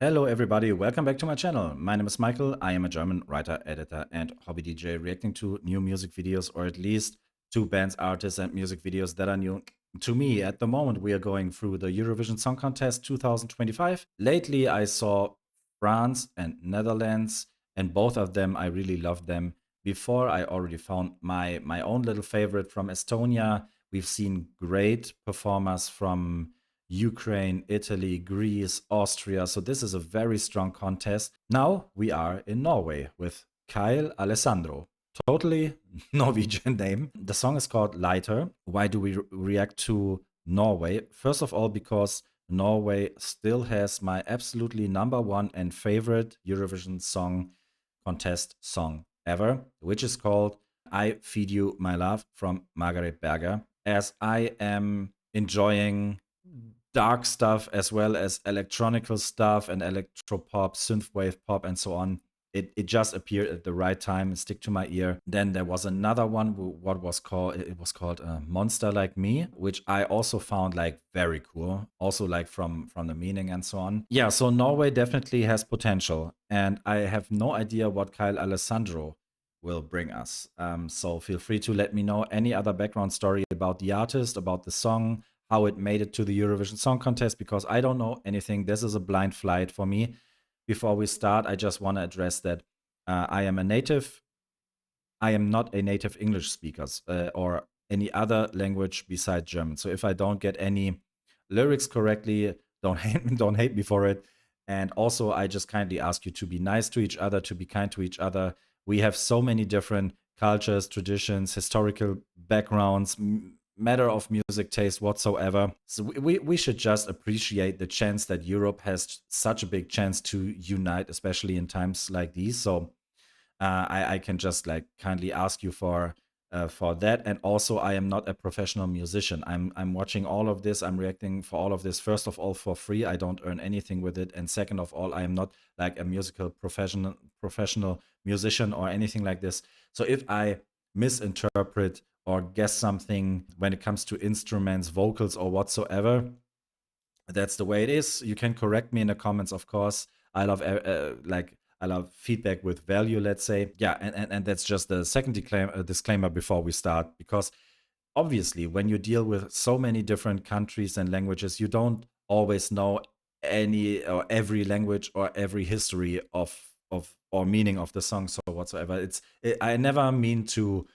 Hello, everybody. Welcome back to my channel. My name is Michael. I am a German writer, editor, and hobby DJ reacting to new music videos, or at least to bands, artists, and music videos that are new to me. At the moment, we are going through the Eurovision Song Contest 2025. Lately, I saw France and Netherlands, and both of them, I really loved them. Before, I already found my own little favorite from Estonia. We've seen great performers from Ukraine, Italy, Greece, Austria. So this is a very strong contest. Now we are in Norway with Kyle Alessandro. Totally Norwegian name. The song is called Lighter. Why do we react to Norway? First of all, because Norway still has my absolutely #1 and favorite Eurovision Song Contest song ever, which is called I Feed You My Love from Margaret Berger. As I am enjoying dark stuff as well as electronical stuff and electropop, synthwave pop, and so on. It just appeared at the right time, stick to my ear. Then there was another one, what was called it was called Monster Like Me, which I also found like very cool, also like from the meaning and so on. Yeah, so Norway definitely has potential, and I have no idea what Kyle Alessandro will bring us. So feel free to let me know any other background story about the artist, about the song, how it made it to the Eurovision Song Contest, because I don't know anything. This is a blind flight for me. Before we start, I just want to address that I am not a native English speaker or any other language besides German. So if I don't get any lyrics correctly, don't hate me for it. And also, I just kindly ask you to be nice to each other, to be kind to each other. We have so many different cultures, traditions, historical backgrounds, matter of music taste whatsoever. So we should just appreciate the chance that Europe has such a big chance to unite, especially in times like these. So I can just like kindly ask you for that. And also, I am not a professional musician. I'm watching all of this. I'm reacting for all of this. First of all, for free. I don't earn anything with it. And second of all, I am not like a musical professional musician or anything like this. So if I misinterpret or guess something when it comes to instruments, vocals, or whatsoever, that's the way it is. You can correct me in the comments, of course. I love I love feedback with value, let's say. Yeah, and that's just the second disclaimer before we start, because obviously when you deal with so many different countries and languages, you don't always know any or every language or every history of or meaning of the song, so whatsoever. I never mean to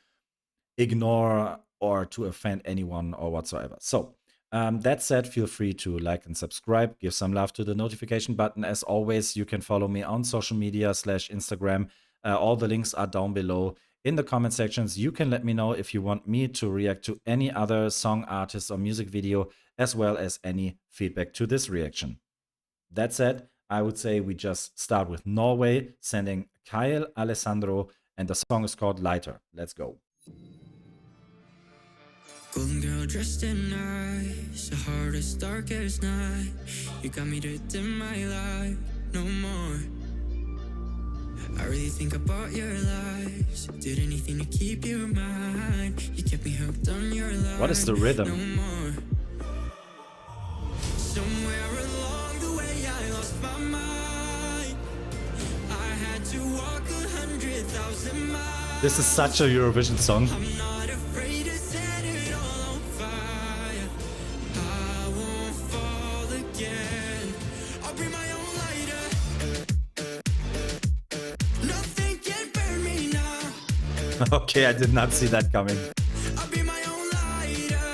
ignore or to offend anyone or whatsoever. So that said, feel free to like and subscribe, give some love to the notification button. As always, you can follow me on social media / Instagram. All the links are down below in the comment sections. You can let me know if you want me to react to any other song, artist, or music video, as well as any feedback to this reaction. That said, I would say we just start with Norway, sending Kyle Alessandro, and the song is called Lighter. Let's go. Golden girl dressed in nice, the hardest, darkest night. You got me to dim my light, no more. I really think about your lies. Did anything to keep you in mind. You kept me hooked on your life. What is the rhythm? No more. Somewhere along the way I lost my mind. I had to walk 100,000 miles. This is such a Eurovision song. I'm not afraid to set it all on fire. I won't fall again. I'll bring my own lighter. Nothing can burn me now. Okay, I did not see that coming. I'll be my own lighter.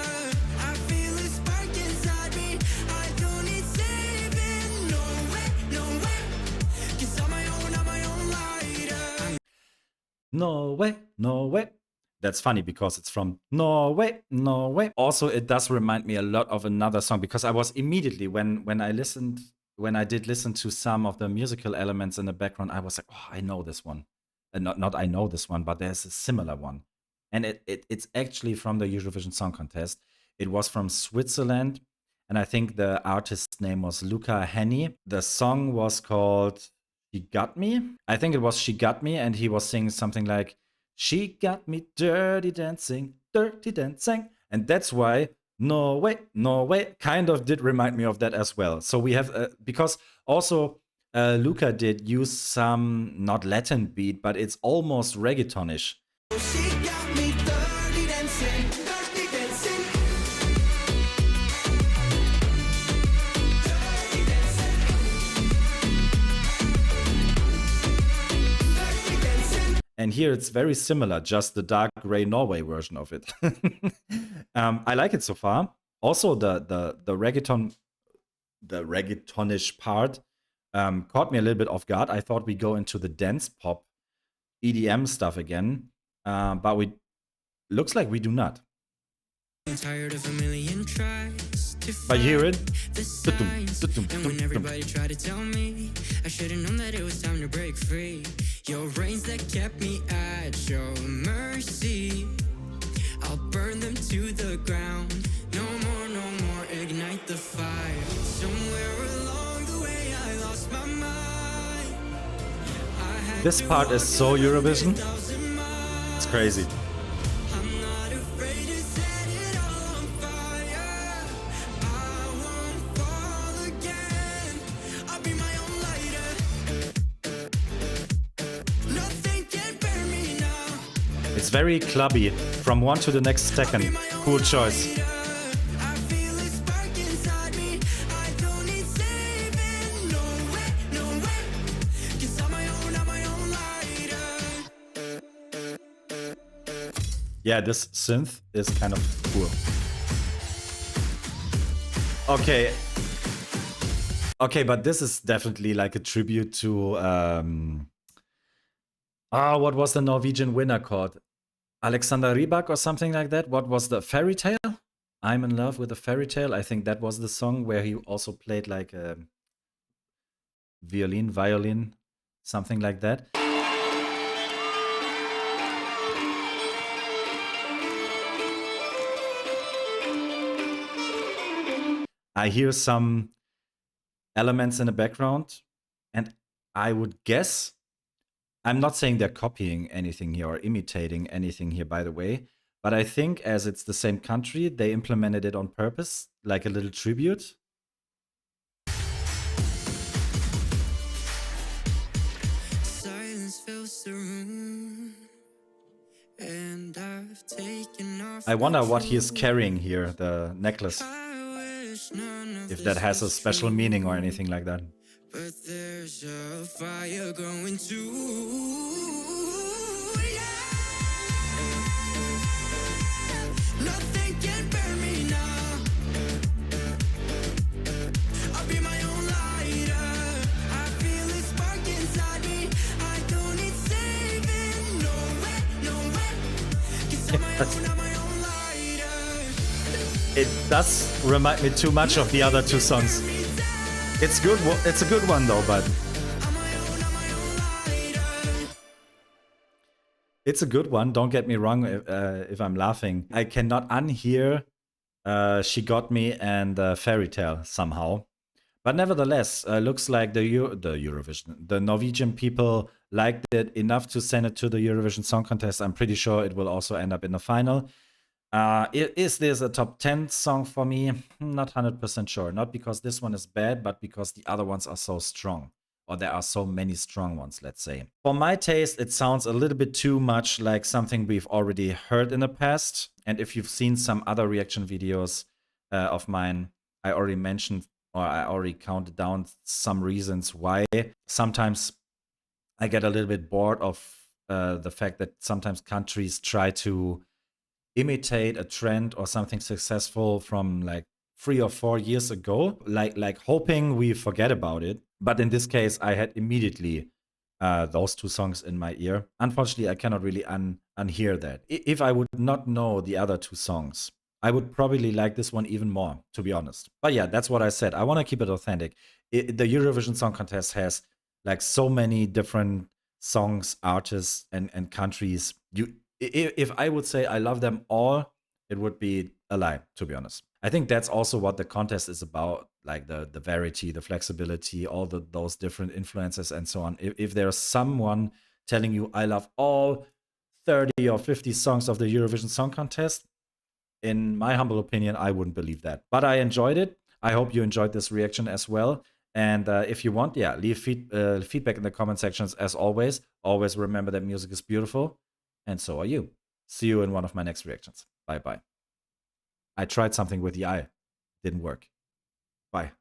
I feel a spark inside me. I don't need saving. No way, no way. 'Cause I'm my own lighter. No way, no way. That's funny because it's from Norway, Norway. Also, it does remind me a lot of another song, because I was immediately when I did listen to some of the musical elements in the background, I was like, oh, I know this one. And not I know this one, but there's a similar one. And it's actually from the Eurovision Song Contest. It was from Switzerland, and I think the artist's name was Luca Hänni. The song was called She Got Me. I think it was She Got Me, and he was singing something like, she got me dirty dancing, dirty dancing. And that's why Norway kind of did remind me of that as well. So we have, because also Luca did use some, not Latin beat, but it's almost reggaetonish. She got me dirty dancing, dirty dancing. Dirty dancing. Dirty dancing. And here it's very similar, just the dark gray Norway version of it. I like it so far. Also, the reggaetonish part caught me a little bit off guard. I thought we go into the dance pop EDM stuff again, but we looks like we do not. I'm tired of a million tries to But hear it. the signs. And when everybody tried to tell me, I should have known that it was time to break free. Your reins that kept me at your mercy, I'll burn them to the ground. No more, no more, ignite the fire. Somewhere along the way I lost my mind. I had This to part is walk so Eurovision. 1,000 miles. It's crazy. I'm not afraid to set it all on fire. I won't fall again. I'll be my own lighter. Nothing can burn me now. It's very clubby. From one to the next second. Cool choice. I feel a spark inside me. I don't need saving. No way, no way. 'Cause I'm my own lighter. Yeah, this synth is kind of cool. Okay. Okay, but this is definitely like a tribute to what was the Norwegian winner called? Alexander Rybak or something like that? What was the Fairy Tale? I'm in love with a fairy tale. I think that was the song where he also played like a violin, something like that. I hear some elements in the background, and I would guess, I'm not saying they're copying anything here or imitating anything here, by the way, but I think as it's the same country, they implemented it on purpose, like a little tribute. Silence fills the room, and I've taken off. I wonder what he is carrying here, the necklace, I wish none of if that has a this was special true, meaning or anything like that. but there's a fire growing too. Nothing can burn me now. I'll be my own lighter. I feel a spark inside me. I don't need saving. No way, no way. 'Cause I'm my own lighter. It does remind me too much of the other two songs. It's good. It's a good one though, but it's a good one. Don't get me wrong if I'm laughing. I cannot unhear She Got Me and Fairy Tale somehow. But nevertheless, looks like the Eurovision, the Norwegian people liked it enough to send it to the Eurovision Song Contest. I'm pretty sure it will also end up in the final. Is this a top 10 song for me? Not 100% sure. Not because this one is bad, but because the other ones are so strong. Or there are so many strong ones, let's say. For my taste, it sounds a little bit too much like something we've already heard in the past. And if you've seen some other reaction videos of mine, I already mentioned, or I already counted down some reasons why. Sometimes I get a little bit bored of the fact that sometimes countries try to imitate a trend or something successful from like 3 or 4 years ago, like hoping we forget about it. But in this case, I had immediately those two songs in my ear. Unfortunately, I cannot really unhear that. If I would not know the other two songs, I would probably like this one even more, to be honest. But yeah, that's what I said. I want to keep it authentic. The Eurovision Song Contest has like so many different songs, artists, and countries. If I would say I love them all, it would be a lie, to be honest. I think that's also what the contest is about, like the variety, the flexibility, all those different influences and so on. If there's someone telling you I love all 30 or 50 songs of the Eurovision Song Contest, in my humble opinion, I wouldn't believe that. But I enjoyed it. I hope you enjoyed this reaction as well. And if you want, yeah, leave feedback in the comment sections as always. Always remember that music is beautiful, and so are you. See you in one of my next reactions. Bye bye. I tried something with the eye, didn't work. Bye.